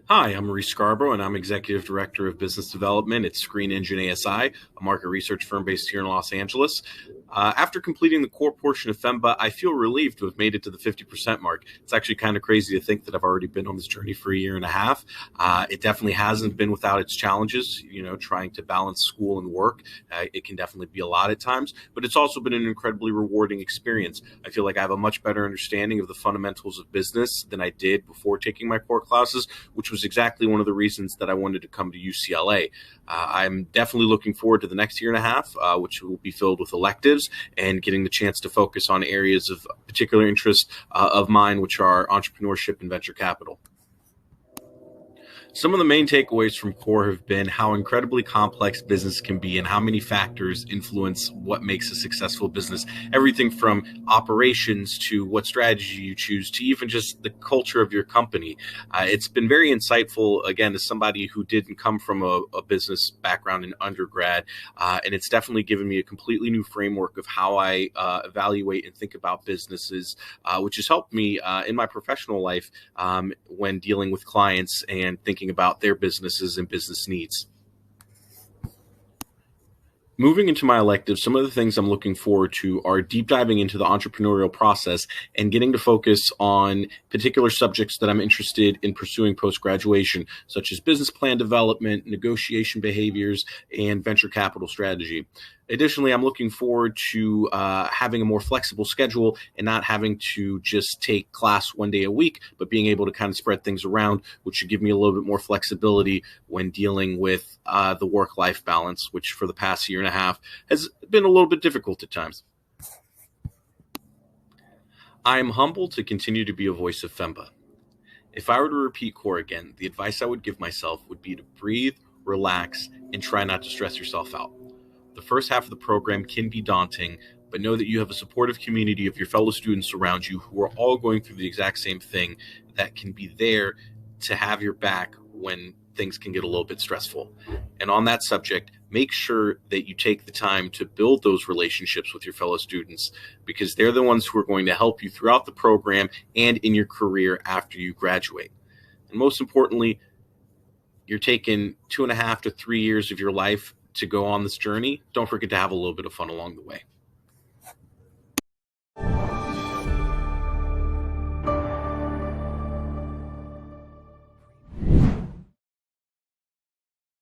Hi, I'm Maurice Scarborough, and I'm Executive Director of Business Development at Screen Engine ASI, a market research firm based here in Los Angeles. After completing the core portion of FEMBA, I feel relieved to have made it to the 50% mark. It's actually kind of crazy to think that I've already been on this journey for a year and a half. It definitely hasn't been without its challenges, trying to balance school and work. It can definitely be a lot at times, but it's also been an incredibly rewarding experience. I feel like I have a much better understanding of the fundamentals of business than I did before taking my core classes, which was exactly one of the reasons that I wanted to come to UCLA. I'm definitely looking forward to the next year and a half, which will be filled with electives and getting the chance to focus on areas of particular interest of mine, which are entrepreneurship and venture capital. Some of the main takeaways from core have been how incredibly complex business can be and how many factors influence what makes a successful business. Everything from operations to what strategy you choose to even just the culture of your company. It's been very insightful, again, as somebody who didn't come from a business background in undergrad. And it's definitely given me a completely new framework of how I evaluate and think about businesses, which has helped me in my professional life when dealing with clients and thinking about their businesses and business needs. Moving into my elective, some of the things I'm looking forward to are deep diving into the entrepreneurial process and getting to focus on particular subjects that I'm interested in pursuing post graduation, such as business plan development, negotiation behaviors, and venture capital strategy. Additionally, I'm looking forward to having a more flexible schedule and not having to just take class one day a week, but being able to kind of spread things around, which should give me a little bit more flexibility when dealing with the work-life balance, which for the past year and a half has been a little bit difficult at times. I am humbled to continue to be a voice of FEMBA. If I were to repeat core again, the advice I would give myself would be to breathe, relax, and try not to stress yourself out. The first half of the program can be daunting, but know that you have a supportive community of your fellow students around you who are all going through the exact same thing that can be there to have your back when things can get a little bit stressful. And on that subject, make sure that you take the time to build those relationships with your fellow students because they're the ones who are going to help you throughout the program and in your career after you graduate. And most importantly, you're taking 2.5 to 3 years of your life to go on this journey. Don't forget to have a little bit of fun along the way.